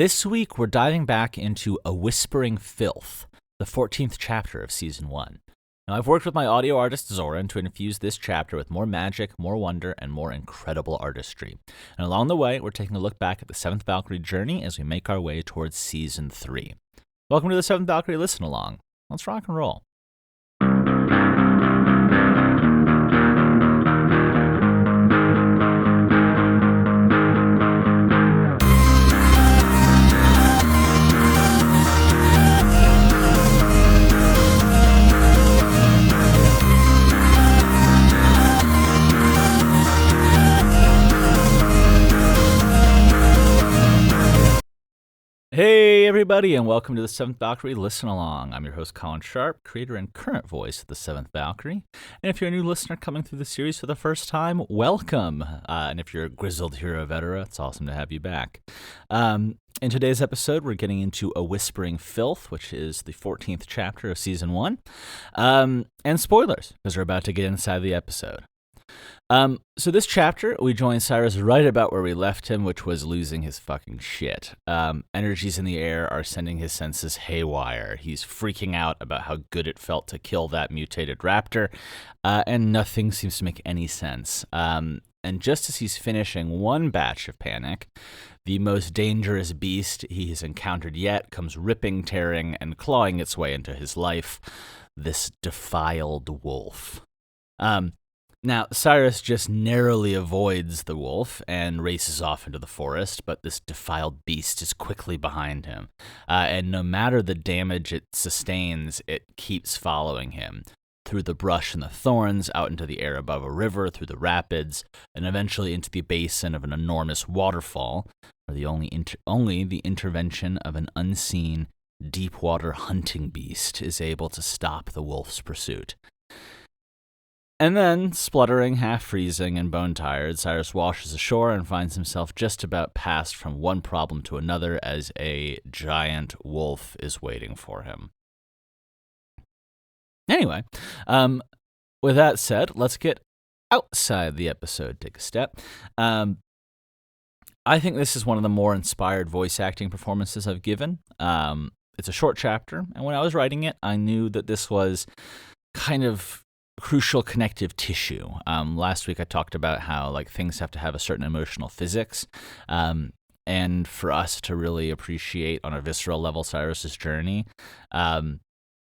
This week, we're diving back into A Whispering Filth, the 14th chapter of Season 1. Now, I've worked with my audio artist Zoran to infuse this chapter with more magic, more wonder, and more incredible artistry. And along the way, we're taking a look back at the Seventh Valkyrie journey as we make our way towards Season 3. Welcome to the Seventh Valkyrie Listen Along. Let's rock and roll. Hey everybody, and welcome to the Seventh Valkyrie Listen Along. I'm your host Colin Sharp, creator and current voice of the Seventh Valkyrie. And if you're a new listener coming through the series for the first time, welcome. And if you're a grizzled hero veteran, it's awesome to have you back. In today's episode, we're getting into A Whispering Filth, which is the 14th chapter of Season 1. And spoilers, because we're about to get inside the episode. So this chapter, we join Cyrus right about where we left him, which was losing his fucking shit. Energies in the air are sending his senses haywire. He's freaking out about how good it felt to kill that mutated raptor, and nothing seems to make any sense. And just as he's finishing one batch of panic, the most dangerous beast he has encountered yet comes ripping, tearing, and clawing its way into his life, this defiled wolf. Now, Cyrus just narrowly avoids the wolf and races off into the forest, but this defiled beast is quickly behind him. And no matter the damage it sustains, it keeps following him through the brush and the thorns, out into the air above a river, through the rapids, and eventually into the basin of an enormous waterfall, where the only the intervention of an unseen, deep-water hunting beast is able to stop the wolf's pursuit. And then, spluttering, half-freezing, and bone-tired, Cyrus washes ashore and finds himself just about passed from one problem to another as a giant wolf is waiting for him. Anyway, with that said, let's get outside the episode, take a step. I think this is one of the more inspired voice acting performances I've given. It's a short chapter, and when I was writing it, I knew that this was kind of crucial connective tissue. Last week I talked about how things have to have a certain emotional physics, and for us to really appreciate on a visceral level Cyrus's journey,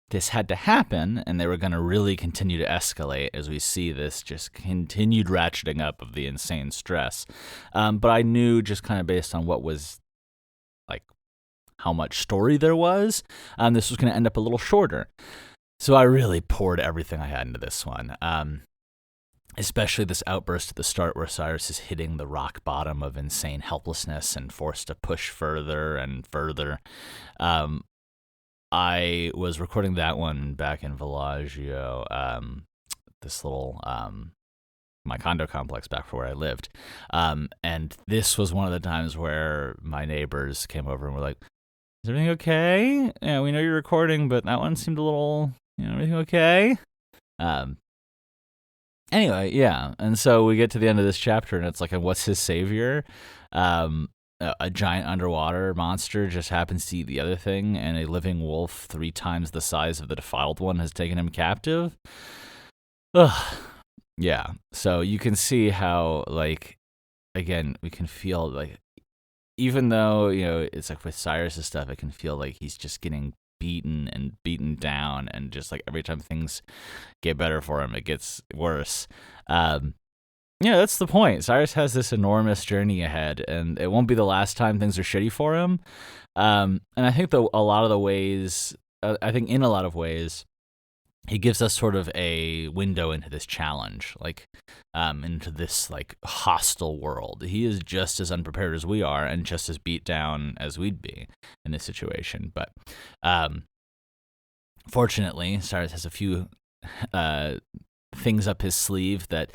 this had to happen, and they were going to really continue to escalate as we see this just continued ratcheting up of the insane stress. But I knew, just kind of based on what was how much story there was, this was going to end up a little shorter. So I really poured everything I had into this one, especially this outburst at the start where Cyrus is hitting the rock bottom of insane helplessness and forced to push further and further. I was recording that one back in Villaggio, this little my condo complex back for where I lived, and this was one of the times where my neighbors came over and were like, "Is everything okay? Yeah, we know you're recording, but that one seemed a little... everything okay?" Anyway, yeah. And so we get to the end of this chapter, and it's and what's his savior? A giant underwater monster just happens to eat the other thing, and a living wolf 3 times the size of the defiled one has taken him captive. Ugh. Yeah. So you can see how, again, we can feel, even though, it's with Cyrus's stuff, it can feel like he's just getting beaten and beaten down, and just every time things get better for him, it gets worse. That's the point. Cyrus has this enormous journey ahead, and it won't be the last time things are shitty for him. And I think in a lot of ways, he gives us sort of a window into this challenge, into this hostile world. He is just as unprepared as we are, and just as beat down as we'd be in this situation. But fortunately, Cyrus has a few things up his sleeve that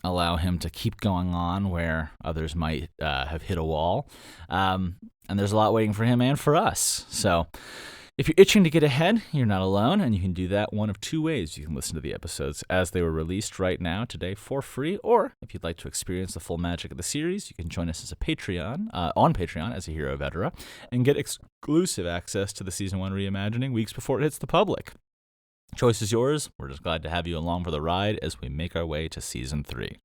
allow him to keep going on where others might have hit a wall. And there's a lot waiting for him and for us. So If you're itching to get ahead, you're not alone, and you can do that one of two ways. You can listen to the episodes as they were released right now, today, for free, or if you'd like to experience the full magic of the series, you can join us as a Patreon, on Patreon as a Hero Veteran, and get exclusive access to the Season 1 reimagining weeks before it hits the public. Choice is yours. We're just glad to have you along for the ride as we make our way to Season 3.